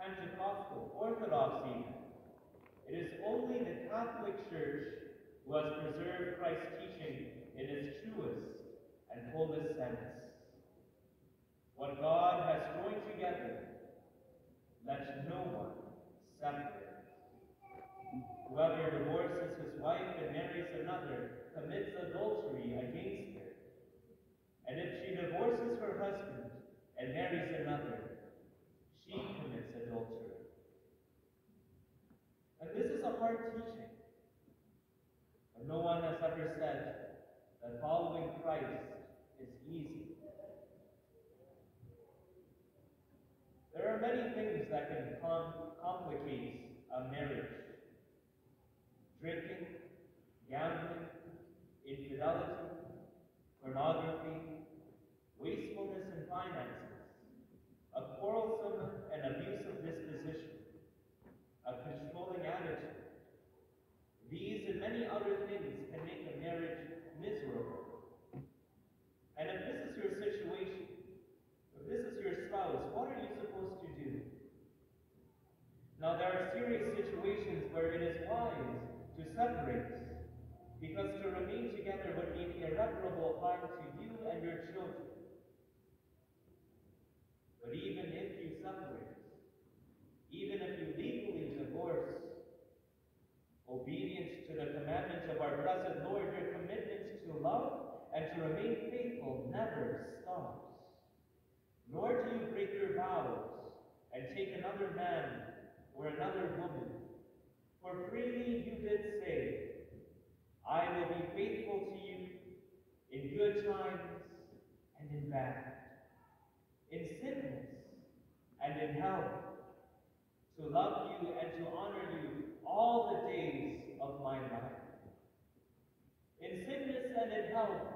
Pentecostal, Orthodox even. It is only the Catholic Church who has preserved Christ's teaching in its truest and fullest sense. What God has joined together, let no one separate. Whoever divorces his wife and marries another commits adultery against her. And if she divorces her husband and marries another, she commits adultery. And this is a hard teaching. But no one has ever said that following Christ is easy. There are many things that can complicate a marriage. Drinking, gambling, infidelity, pornography, wastefulness in finances, a quarrelsome and abusive disposition, a controlling attitude. These and many other things can make a marriage miserable. And if this is your situation, if this is your spouse, what are you supposed to do? Now, there are serious situations where it is wise to separate, because to remain together would mean irreparable harm to you and your children. But even if you separate, even if you legally divorce, obedience to the commandments of our blessed Lord, your commitment to love and to remain faithful never stops. Nor do you break your vows and take another man or another woman. For freely you did say, I will be faithful to you in good times and in bad, in sickness and in health, to love you and to honor you all the days of my life. In sickness and in health,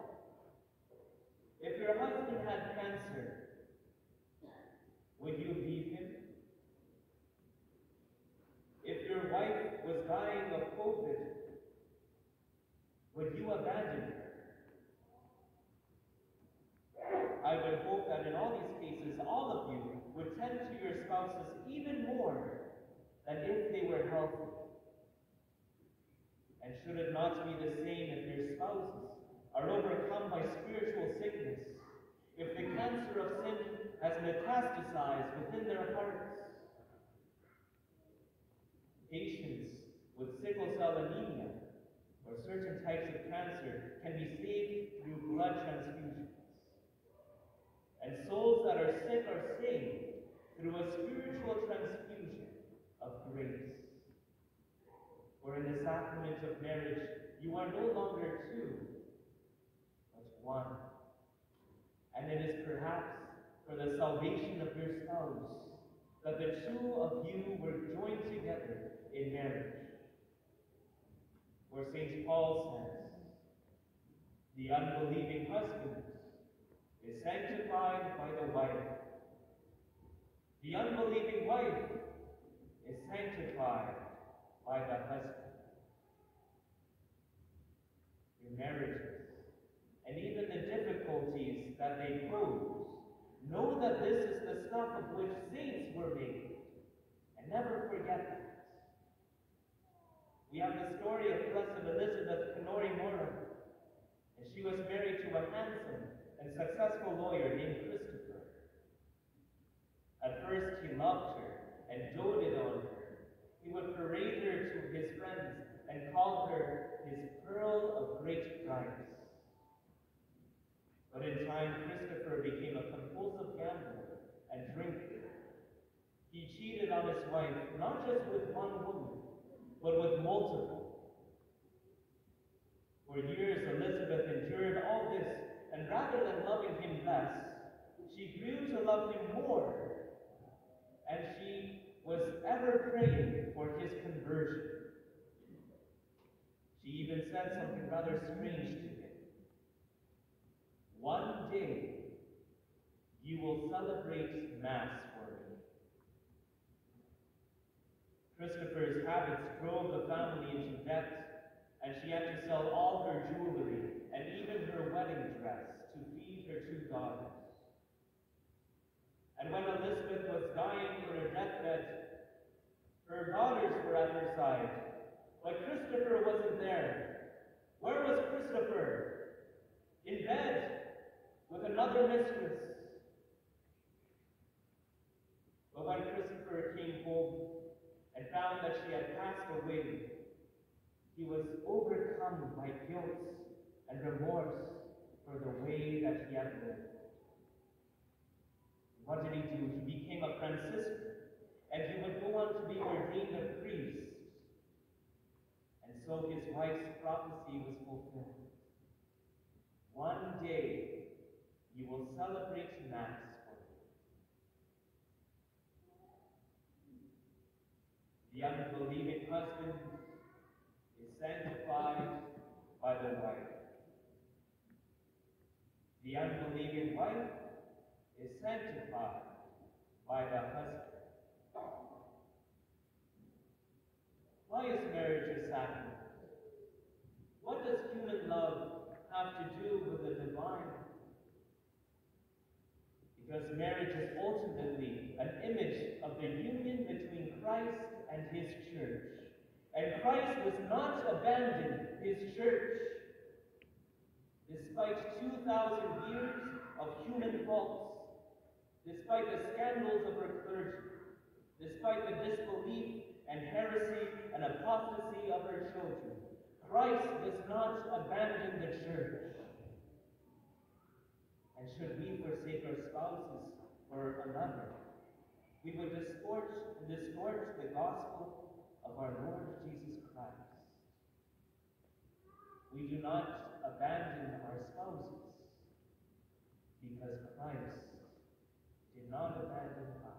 if your husband had cancer, would you leave him? If your wife was dying of COVID, would you abandon her? I would hope that in all these cases, all of you would tend to your spouses even more than if they were healthy. And should it not be the same if your spouses are overcome by spiritual sickness, if the cancer of sin has metastasized within their hearts? Patients with sickle cell anemia or certain types of cancer can be saved through blood transfusions. And souls that are sick are saved through a spiritual transfusion of grace. For in the sacrament of marriage, you are no longer two, but one. And it is perhaps for the salvation of your spouse that the two of you were joined together in marriage. For St. Paul says, the unbelieving husband is sanctified by the wife. The unbelieving wife is sanctified by the husband. Your marriages, and even the difficulties that they pose, know that this is the stuff of which saints were made, and never forget that. We have the story of Blessed Elizabeth Canori Mora, and she was married to a handsome and successful lawyer named Christopher. At first he loved her and doted on her. He would parade her to his friends and call her his pearl of great price. But in time, Christopher became a compulsive gambler and drinker. He cheated on his wife, not just with one woman, but with multiple. For years, Elizabeth endured all this, and rather than loving him less, she grew to love him more, and she was ever praying for his conversion. She even said something rather strange to him. One day, you will celebrate Mass for me. Christopher's habits drove the family into debt, and she had to sell all her jewelry and even her wedding dress to feed her two daughters. And when Elizabeth was dying on her deathbed, Her daughters were at her side, but Christopher wasn't there. Where was Christopher? In bed with another mistress. But when Christopher came home and found that she had passed away, he was overcome by guilt and remorse for the way that he had lived. What did he do? He became a Franciscan, and he would go on to be ordained a priest. And so his wife's prophecy was fulfilled. One day, you will celebrate Mass for me. The unbelieving husband is sanctified by the wife. The unbelieving wife is sanctified by the husband. Why is marriage a sacrament? What does human love have to do with the divine? Because marriage is ultimately an image of the union between Christ and his church. And Christ was not abandoned his church. Despite 2,000 years of human faults, despite the scandals of her clergy, despite the disbelief and heresy and apostasy of her children, Christ does not abandon the church. And should we forsake our spouses for another, we would distort the gospel of our Lord Jesus Christ. We do not abandon our spouses because Christ did not abandon us.